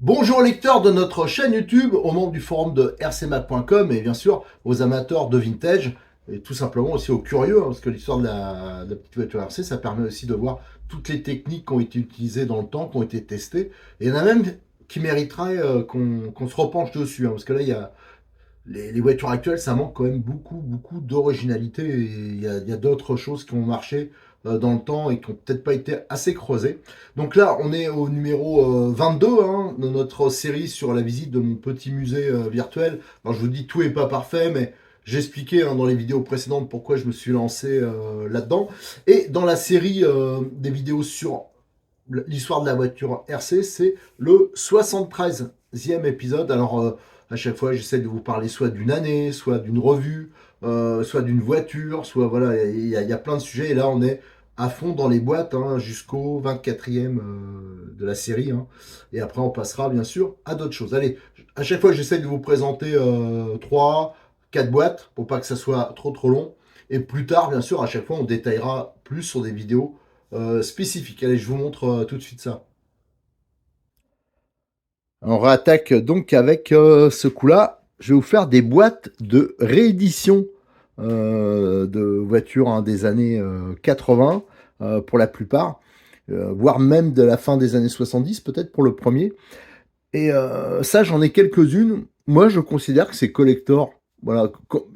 Bonjour lecteurs de notre chaîne YouTube, aux membres du forum de rcmac.com et bien sûr aux amateurs de vintage et tout simplement aussi aux curieux, parce que l'histoire de la petite voiture RC, ça permet aussi de voir toutes les techniques qui ont été utilisées dans le temps, qui ont été testées. Et il y en a même qui mériteraient qu'on se repenche dessus, parce que là, il y a les voitures actuelles, ça manque quand même beaucoup d'originalité. Et il y a d'autres choses qui ont marché dans le temps et qui n'ont peut-être pas été assez creusées. Donc là, on est au numéro 22 de notre série sur la visite de mon petit musée virtuel. Alors, je vous dis, tout n'est pas parfait, mais j'expliquais dans les vidéos précédentes pourquoi je me suis lancé là-dedans. Et dans la série des vidéos sur l'histoire de la voiture RC, c'est le 73e épisode. Alors, à chaque fois, j'essaie de vous parler soit d'une année, soit d'une revue, soit d'une voiture, soit voilà, il y a plein de sujets. Et là, on est à fond dans les boîtes jusqu'au 24e de la série. Et après, on passera bien sûr à d'autres choses. Allez, à chaque fois, j'essaie de vous présenter 3, 4 boîtes pour pas que ça soit trop long. Et plus tard, bien sûr, à chaque fois, on détaillera plus sur des vidéos spécifiques. Allez, je vous montre tout de suite ça. On réattaque donc avec ce coup-là. Je vais vous faire des boîtes de réédition de voitures des années 80 pour la plupart, voire même de la fin des années 70 peut-être pour le premier. Et ça, j'en ai quelques-unes. Moi, je considère que c'est collector. Voilà,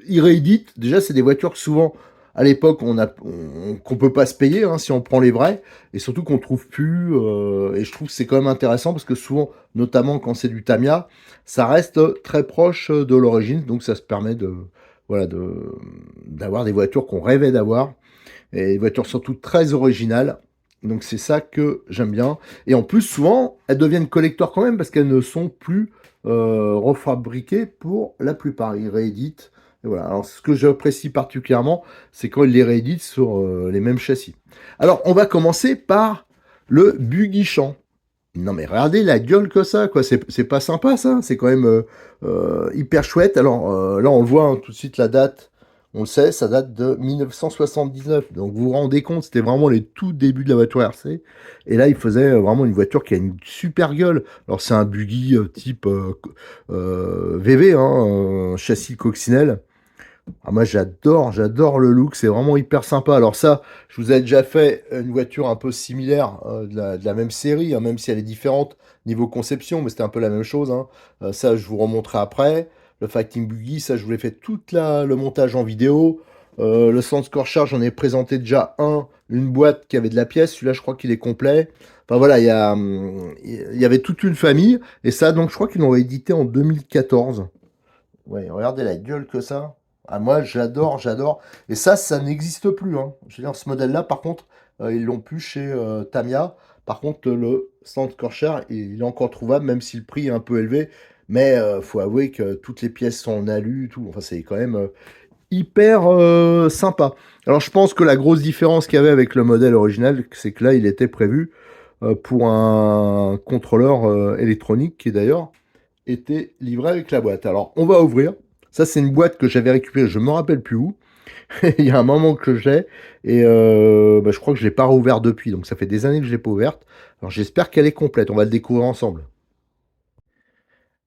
ils rééditent. Déjà, c'est des voitures que souvent, à l'époque, qu'on peut pas se payer si on prend les vrais, et surtout qu'on trouve plus. Et je trouve que c'est quand même intéressant parce que souvent, notamment quand c'est du Tamiya, ça reste très proche de l'origine. Donc, ça se permet d'avoir des voitures qu'on rêvait d'avoir, et des voitures surtout très originales. Donc c'est ça que j'aime bien. Et en plus, souvent, elles deviennent collector quand même parce qu'elles ne sont plus refabriquées pour la plupart. Ils rééditent. Et voilà. Alors ce que j'apprécie particulièrement, c'est quand ils les rééditent sur les mêmes châssis. Alors on va commencer par le Buggy-Champ. Non mais regardez la gueule que ça, quoi. C'est pas sympa ça. C'est quand même hyper chouette. Alors là on le voit tout de suite la date. On le sait, ça date de 1979. Donc vous vous rendez compte, c'était vraiment les tout débuts de la voiture RC. Et là, il faisait vraiment une voiture qui a une super gueule. Alors c'est un buggy type VV, châssis coccinelle. Ah, moi j'adore le look, c'est vraiment hyper sympa. Alors ça, je vous ai déjà fait une voiture un peu similaire de la même série, même si elle est différente niveau conception, mais c'était un peu la même chose. Ça, je vous remontrerai après. Le Fighting Buggy, ça, je vous l'ai fait le montage en vidéo. Le Sound Score Charge, j'en ai présenté déjà une boîte qui avait de la pièce. Celui-là, je crois qu'il est complet. Enfin voilà, il y avait toute une famille. Et ça, donc, je crois qu'ils l'ont édité en 2014. Ouais, regardez la gueule que ça. Ah, moi, j'adore. Et ça n'existe plus. Je veux dire, ce modèle-là, par contre, ils l'ont plus chez Tamiya. Par contre, le Stand Corsair, il est encore trouvable, même si le prix est un peu élevé. Mais faut avouer que toutes les pièces sont en alu, tout. Enfin, c'est quand même hyper sympa. Alors, je pense que la grosse différence qu'il y avait avec le modèle original, c'est que là, il était prévu pour un contrôleur électronique qui, d'ailleurs, était livré avec la boîte. Alors, on va ouvrir. Ça, c'est une boîte que j'avais récupérée, je ne me rappelle plus où. Il y a un moment que j'ai, et je crois que je ne l'ai pas rouvert depuis. Donc, ça fait des années que je ne l'ai pas ouverte. Alors, j'espère qu'elle est complète. On va le découvrir ensemble.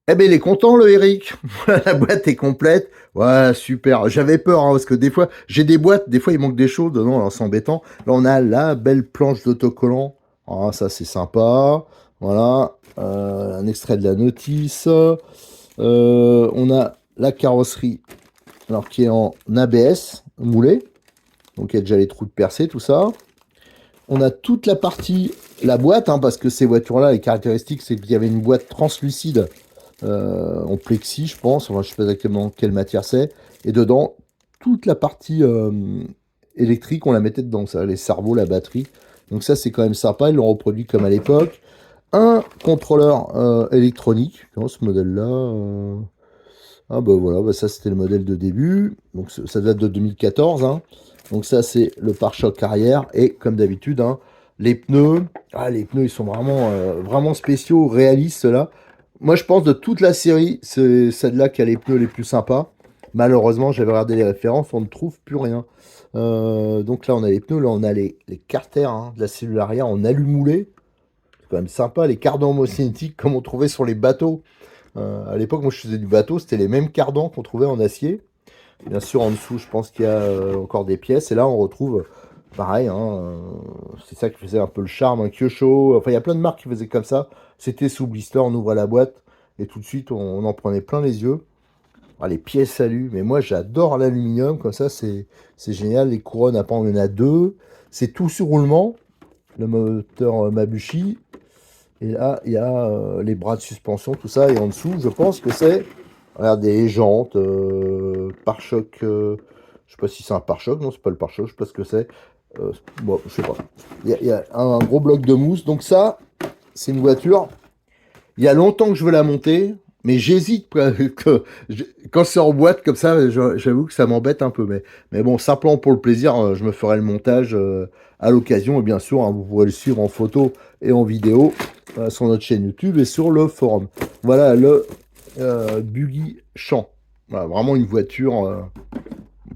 Eh ben, il est content, le Eric. Voilà, la boîte est complète. Ouais, super. J'avais peur, parce que des fois, j'ai des boîtes, des fois, il manque des choses dedans, alors c'est embêtant. Là, on a la belle planche d'autocollant. Ah, ça, c'est sympa. Voilà. Un extrait de la notice. On a la carrosserie, alors qui est en ABS moulé. Donc, il y a déjà les trous de percée, tout ça. On a toute la partie, la boîte, parce que ces voitures-là, les caractéristiques, c'est qu'il y avait une boîte translucide en plexi, je pense. Enfin, je ne sais pas exactement quelle matière c'est. Et dedans, toute la partie électrique, on la mettait dedans, ça, les cerveaux, la batterie. Donc ça, c'est quand même sympa. Ils l'ont reproduit comme à l'époque. Un contrôleur électronique, dans ce modèle-là. Ah bah voilà, bah ça c'était le modèle de début. Donc ça date de 2014. Donc ça c'est le pare-choc arrière. Et comme d'habitude, les pneus. Ah, les pneus, ils sont vraiment spéciaux, réalistes là. Moi, je pense de toute la série, c'est celle-là qui a les pneus les plus sympas. Malheureusement, j'avais regardé les références, on ne trouve plus rien. Donc là, on a les pneus, là, on a les carters de la cellule arrière en alu moulé. quand même sympa. Les cardans homocinétiques comme on trouvait sur les bateaux. À l'époque, moi je faisais du bateau, c'était les mêmes cardans qu'on trouvait en acier. Bien sûr, en dessous, je pense qu'il y a encore des pièces. Et là, on retrouve pareil, hein, c'est ça qui faisait un peu le charme, un Kyosho. Enfin, il y a plein de marques qui faisaient comme ça. C'était sous blister, on ouvrait la boîte et tout de suite, on en prenait plein les yeux. Ah, les pièces alu, mais moi j'adore l'aluminium, comme ça c'est génial. Les couronnes, après on en a deux. C'est tout sur roulement, le moteur Mabuchi. Et là, il y a les bras de suspension, tout ça. Et en dessous, je pense que c'est, regardez, les jantes, pare-choc. Je sais pas si c'est un pare-choc, non, c'est pas le pare-choc, je sais pas ce que c'est. Bon, je sais pas. Il y a un gros bloc de mousse. Donc ça, c'est une voiture. Il y a longtemps que je veux la monter, mais j'hésite. Quand c'est en boîte comme ça, j'avoue que ça m'embête un peu. Mais bon, simplement pour le plaisir, je me ferai le montage à l'occasion. Et bien sûr, hein, vous pourrez le suivre en photo et en vidéo sur notre chaîne YouTube et sur le forum. Voilà le Buggy Champ. Voilà, vraiment une voiture,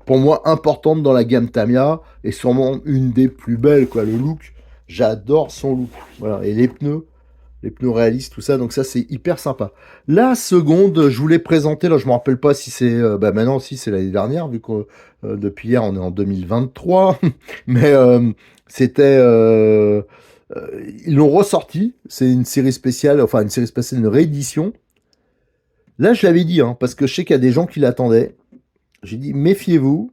pour moi, importante dans la gamme Tamiya et sûrement une des plus belles, quoi. Le look, j'adore son look. Voilà. Et les pneus réalistes, tout ça, donc ça c'est hyper sympa. La seconde, je voulais présenter, là je me rappelle pas si c'est, bah maintenant si c'est l'année dernière, vu que depuis hier on est en 2023, mais c'était, ils l'ont ressorti, c'est une série spéciale, enfin une série spéciale, une réédition. Là je l'avais dit, hein, parce que je sais qu'il y a des gens qui l'attendaient, j'ai dit méfiez-vous,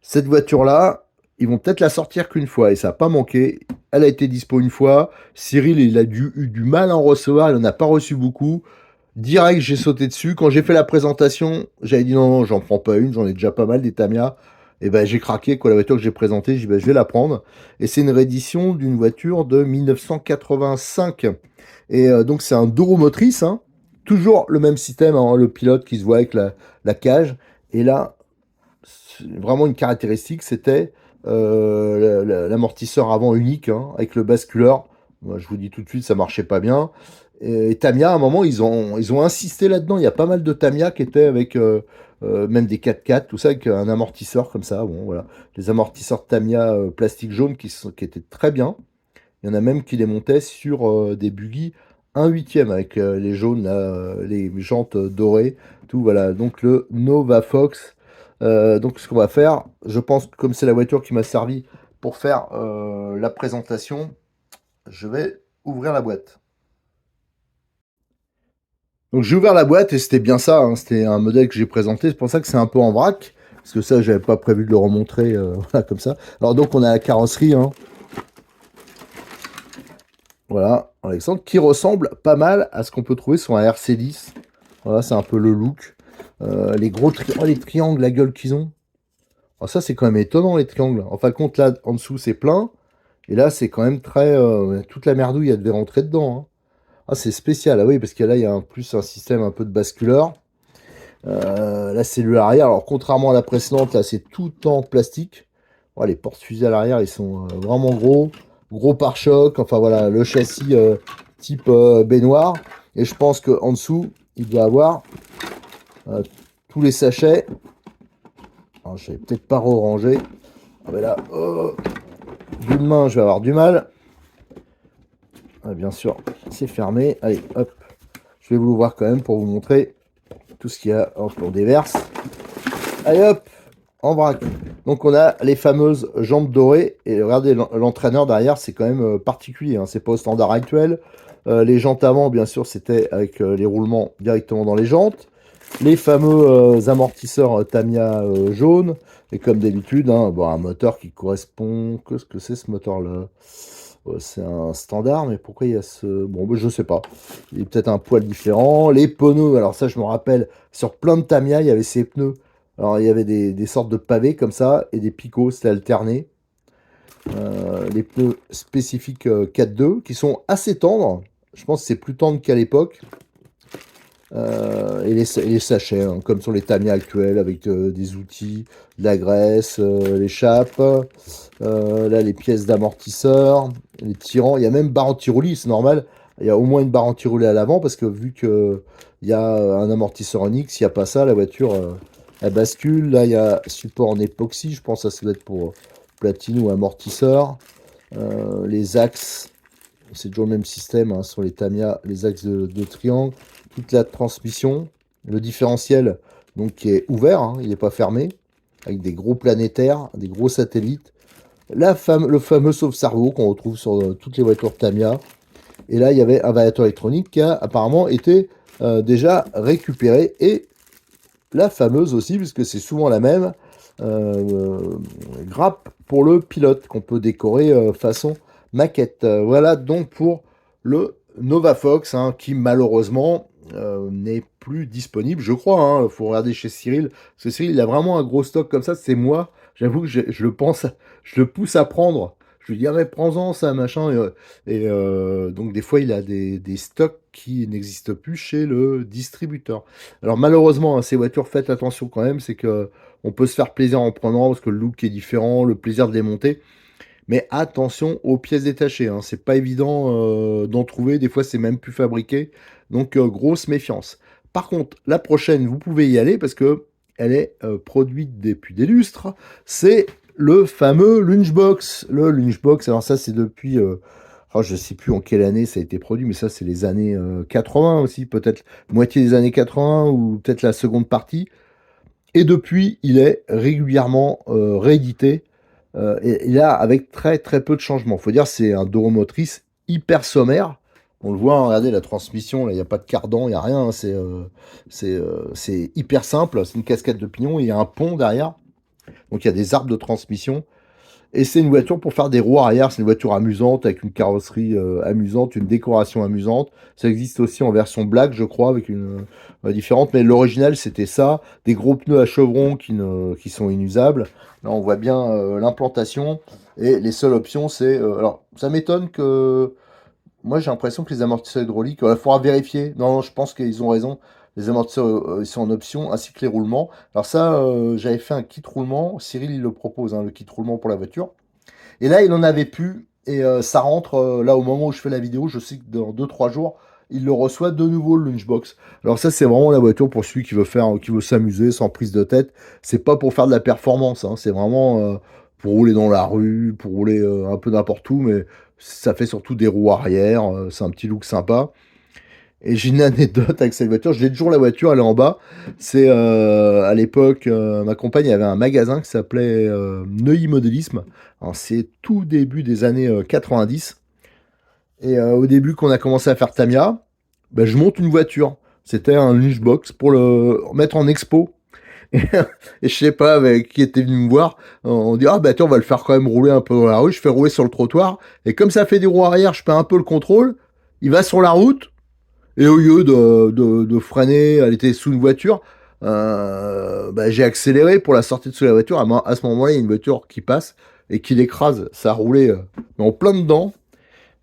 cette voiture-là, ils vont peut-être la sortir qu'une fois, et ça n'a pas manqué. Elle a été dispo une fois. Cyril, il a eu du mal à en recevoir, il n'en a pas reçu beaucoup. Direct, j'ai sauté dessus. Quand j'ai fait la présentation, j'avais dit non, non, j'en prends pas une, j'en ai déjà pas mal des Tamiya. Et ben j'ai craqué, quoi, la voiture que j'ai présentée, j'ai dit ben, je vais la prendre. Et c'est une réédition d'une voiture de 1985. Et donc c'est un deux roues motrices, hein. Toujours le même système, hein, le pilote qui se voit avec la cage. Et là, vraiment une caractéristique, c'était l'amortisseur avant unique, hein, avec le basculeur. Moi, je vous dis tout de suite, ça marchait pas bien. Et Tamiya, à un moment, ils ont insisté là-dedans. Il y a pas mal de Tamiya qui étaient avec même des 4x4, tout ça, avec un amortisseur comme ça. Bon, voilà. Les amortisseurs Tamiya plastique jaune qui étaient très bien. Il y en a même qui les montaient sur des buggy 1/8 avec les jaunes, là, les jantes dorées, tout. Voilà. Donc le Nova Fox. Donc ce qu'on va faire, je pense que comme c'est la voiture qui m'a servi pour faire la présentation, je vais ouvrir la boîte. Donc j'ai ouvert la boîte et c'était bien ça, hein, c'était un modèle que j'ai présenté, c'est pour ça que c'est un peu en vrac, parce que ça j'avais pas prévu de le remontrer voilà, comme ça. Alors donc on a la carrosserie, hein, voilà, Alexandre, qui ressemble pas mal à ce qu'on peut trouver sur un RC10. Voilà, c'est un peu le look. Les gros les triangles, la gueule qu'ils ont. Alors ça c'est quand même étonnant les triangles. En fin de compte là en dessous c'est plein. Et là, c'est quand même très... toute la merdouille, elle devait rentrer dedans, hein. Ah, c'est spécial. Ah oui, parce que là, il y a plus un système un peu de basculeur. Là, c'est le arrière. Alors, contrairement à la précédente, là, c'est tout en plastique. Oh, les porte-fusées à l'arrière, ils sont vraiment gros. Gros pare-choc. Enfin, voilà, le châssis type baignoire. Et je pense qu'en dessous, il doit avoir tous les sachets. Alors, je vais peut-être pas ranger. Ah, mais là, d'une main, je vais avoir du mal. Ah, bien sûr, c'est fermé. Allez, hop. Je vais vous l'ouvrir quand même pour vous montrer tout ce qu'il y a. Hop, on déverse. Allez, hop, en vrac. Donc, on a les fameuses jambes dorées. Et regardez, l'entraîneur derrière, c'est quand même particulier, hein. C'est pas au standard actuel. Les jantes avant, bien sûr, c'était avec les roulements directement dans les jantes. Les fameux amortisseurs Tamiya jaunes. Et comme d'habitude, hein, bon, un moteur qui correspond... Qu'est-ce que c'est ce moteur-là? C'est un standard, mais pourquoi il y a ce... Bon, ben, je sais pas. Il y a peut-être un poil différent. Les pneus, alors ça, je me rappelle, sur plein de Tamiya, il y avait ces pneus. Alors, il y avait des sortes de pavés comme ça, et des picots, c'était alterné. Les pneus spécifiques 4.2, qui sont assez tendres. Je pense que c'est plus tendre qu'à l'époque. Et les sachets, hein, comme sur les Tamiya actuels, avec des outils, de la graisse, les chapes, là les pièces d'amortisseur, les tirants, il y a même barre anti-roulis, c'est normal, il y a au moins une barre anti-roulis à l'avant, parce que vu que il y a un amortisseur en X, s'il n'y a pas ça, la voiture elle bascule. Là il y a support en époxy, je pense que ça doit être pour platine ou amortisseur. Les axes, c'est toujours le même système, hein, sur les Tamiya, les axes de triangle, toute la transmission, le différentiel donc qui est ouvert, hein, il n'est pas fermé, avec des gros planétaires, des gros satellites, le fameux sauve-cerveau qu'on retrouve sur toutes les voitures Tamiya. Et là, il y avait un variateur électronique qui a apparemment été déjà récupéré, et la fameuse aussi, puisque c'est souvent la même, grappe pour le pilote qu'on peut décorer façon maquette. Voilà donc pour le Nova Fox, hein, qui malheureusement n'est plus disponible, je crois. Il faut regarder chez Cyril, parce que Cyril, il a vraiment un gros stock comme ça. C'est moi, j'avoue que je le pense, je le pousse à prendre. Je lui dis, ah mais prends-en ça, machin. Donc des fois, il a des stocks qui n'existent plus chez le distributeur. Alors malheureusement, hein, ces voitures, faites attention quand même, c'est que on peut se faire plaisir en prenant, parce que le look est différent, le plaisir de les monter. Mais attention aux pièces détachées, hein, c'est pas évident d'en trouver, des fois c'est même plus fabriqué. Donc grosse méfiance. Par contre, la prochaine, vous pouvez y aller parce que elle est produite depuis des lustres. C'est le fameux Lunchbox. Le Lunchbox, alors ça c'est depuis... je sais plus en quelle année ça a été produit, mais ça c'est les années 80 aussi, peut-être moitié des années 80 ou peut-être la seconde partie. Et depuis, il est régulièrement réédité. Et là, avec très très peu de changements. Faut dire, c'est un Doro motrice hyper sommaire. On le voit, hein, regardez la transmission, il n'y a pas de cardan, il n'y a rien. Hein, c'est hyper simple. C'est une cascade de pignon, il y a un pont derrière. Donc il y a des arbres de transmission. Et c'est une voiture pour faire des roues arrière. C'est une voiture amusante, avec une carrosserie amusante, une décoration amusante. Ça existe aussi en version black, je crois, avec une différente. Mais l'original, c'était ça. Des gros pneus à chevrons qui sont inusables. Là, on voit bien l'implantation. Et les seules options, c'est... alors, ça m'étonne que... Moi, j'ai l'impression que les amortisseurs hydrauliques... Il faudra vérifier. Non, je pense qu'ils ont raison. Les amortisseurs, ils sont en option, ainsi que les roulements. Alors ça, j'avais fait un kit roulement. Cyril, il le propose, hein, le kit roulement pour la voiture. Et là, il en avait plus. Et ça rentre, là, au moment où je fais la vidéo, je sais que dans 2-3 jours, il le reçoit de nouveau, le Lunchbox. Alors ça, c'est vraiment la voiture pour celui qui veut s'amuser sans prise de tête. C'est pas pour faire de la performance, hein. C'est vraiment pour rouler dans la rue, pour rouler un peu n'importe où, mais ça fait surtout des roues arrière. C'est un petit look sympa. Et j'ai une anecdote avec cette voiture. Je l'ai toujours, la voiture, elle est en bas. C'est à l'époque, ma compagne avait un magasin qui s'appelait Neuilly Modélisme. Alors, c'est tout début des années 90. Et au début, qu'on a commencé à faire Tamiya, ben, je monte une voiture. C'était un lunchbox pour le mettre en expo. Et je sais pas avec qui était venu me voir. On dit, ah bah tiens, on va le faire quand même rouler un peu dans la rue. Je fais rouler sur le trottoir. Et comme ça fait des roues arrière, je perds un peu le contrôle. Il va sur la route. Et au lieu de freiner, elle était sous une voiture, bah, j'ai accéléré pour la sortie de sous la voiture. À ce moment-là, il y a une voiture qui passe et qui l'écrase. Ça a roulé en plein dedans.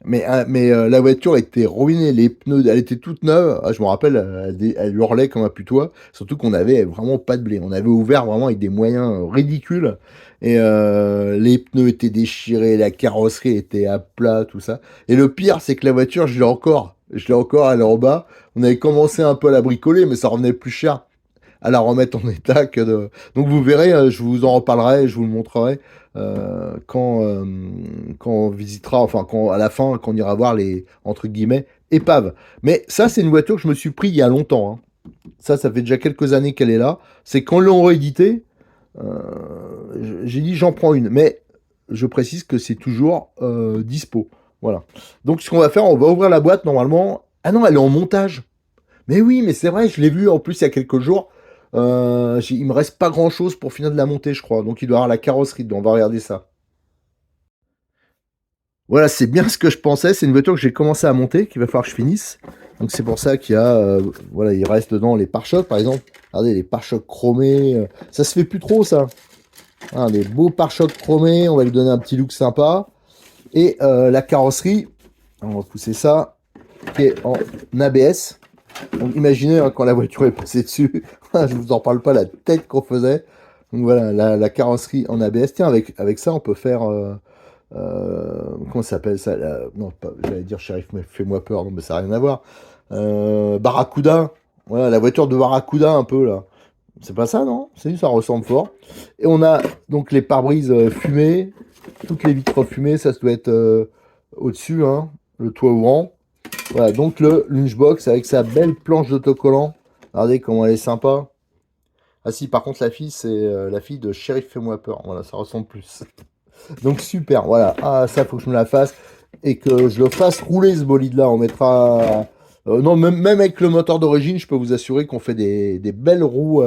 Mais la voiture était ruinée, les pneus, elle était toute neuve. Ah, je me rappelle, elle hurlait comme un putois. Surtout qu'on avait vraiment pas de blé. On avait ouvert vraiment avec des moyens ridicules. Et les pneus étaient déchirés, la carrosserie était à plat, tout ça. Et le pire, c'est que la voiture, je l'ai encore. Je l'ai encore, elle est en bas. On avait commencé un peu à la bricoler, mais ça revenait plus cher à la remettre en état que de... Donc vous verrez, je vous en reparlerai, je vous le montrerai quand on visitera, enfin quand, à la fin, quand on ira voir les, entre guillemets, épaves. Mais ça, c'est une voiture que je me suis pris il y a longtemps. Hein. Ça fait déjà quelques années qu'elle est là. C'est quand l'on réédité, j'ai dit j'en prends une. Mais je précise que c'est toujours dispo. Voilà. Donc ce qu'on va faire, on va ouvrir la boîte normalement. Ah non, elle est en montage. Mais oui, mais c'est vrai, je l'ai vu en plus il y a quelques jours. Il me reste pas grand chose pour finir de la monter, je crois. Donc il doit y avoir la carrosserie dedans. On va regarder ça. Voilà, c'est bien ce que je pensais. C'est une voiture que j'ai commencé à monter, qu'il va falloir que je finisse. Donc c'est pour ça qu'il y a, voilà, il reste dedans les pare-chocs, par exemple. Regardez, les pare-chocs chromés. Ça se fait plus trop, ça. Hein, des beaux pare-chocs chromés. On va lui donner un petit look sympa. Et la carrosserie, on va pousser ça, qui est en ABS. Donc imaginez hein, quand la voiture est passée dessus, je vous en parle pas, la tête qu'on faisait. Donc voilà, la carrosserie en ABS. Tiens, avec ça, on peut faire... comment ça s'appelle ça non, j'allais dire Sheriff, mais fais-moi peur, non, mais ça n'a rien à voir. Barracuda. Voilà, la voiture de Barracuda, un peu, là. C'est pas ça, non? C'est ça ressemble fort. Et on a donc les pare-brises fumées, toutes les vitres fumées, ça doit être au-dessus, hein. le toit ouvrant. Voilà, donc le Lunchbox avec sa belle planche d'autocollant. Regardez comment elle est sympa. Ah si, par contre, la fille, c'est la fille de Sheriff Fais-moi peur. Voilà, ça ressemble plus. Donc super, voilà. Ah, ça, faut que je me la fasse. Et que je le fasse rouler, ce bolide-là. On mettra... non, même avec le moteur d'origine, je peux vous assurer qu'on fait des belles roues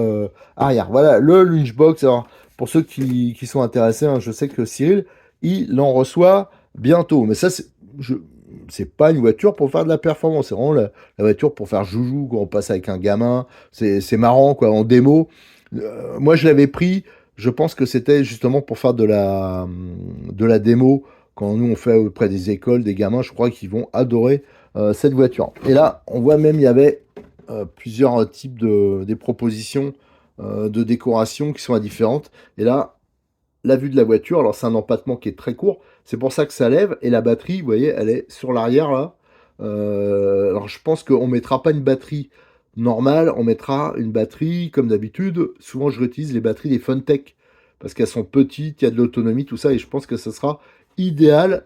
arrière. Voilà, le Lunchbox. Alors, pour ceux qui sont intéressés, hein, je sais que Cyril, il en reçoit bientôt. Mais ça, c'est pas une voiture pour faire de la performance. C'est vraiment la voiture pour faire joujou quand on passe avec un gamin. C'est marrant, quoi, en démo. Moi, je l'avais pris. Je pense que c'était justement pour faire de la démo. Quand nous, on fait auprès des écoles, des gamins, je crois qu'ils vont adorer cette voiture. Et là, on voit même, il y avait plusieurs types des propositions de décoration qui sont différentes. Et là, la vue de la voiture, alors c'est un empattement qui est très court, c'est pour ça que ça lève, et la batterie, vous voyez, elle est sur l'arrière là. Alors je pense qu'on mettra pas une batterie normale, on mettra une batterie comme d'habitude. Souvent je réutilise les batteries des Funtech, parce qu'elles sont petites, il y a de l'autonomie, tout ça, et je pense que ça sera idéal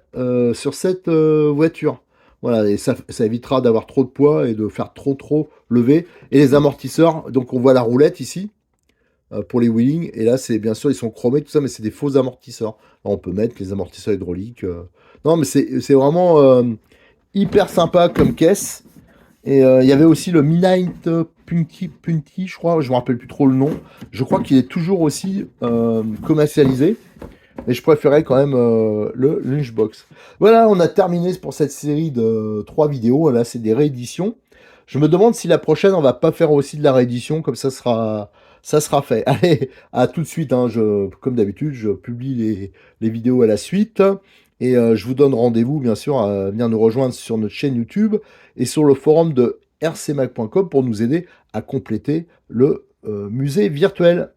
sur cette voiture. Voilà, et ça évitera d'avoir trop de poids et de faire trop lever. Et les amortisseurs, donc on voit la roulette ici, pour les wheelings. Et là, c'est bien sûr, ils sont chromés, tout ça, mais c'est des faux amortisseurs. Là, on peut mettre les amortisseurs hydrauliques. Non, mais c'est vraiment hyper sympa comme caisse. Et il y avait aussi le Midnight Punty, je crois, je me rappelle plus trop le nom. Je crois qu'il est toujours aussi commercialisé. Mais je préférais quand même le Lunchbox. Voilà, on a terminé pour cette série de 3 vidéos. Là, c'est des rééditions. Je me demande si la prochaine, on va pas faire aussi de la réédition, comme ça sera fait. Allez, à tout de suite. Hein, comme d'habitude, je publie les vidéos à la suite. Et je vous donne rendez-vous, bien sûr, à venir nous rejoindre sur notre chaîne YouTube et sur le forum de rcmac.com pour nous aider à compléter le musée virtuel.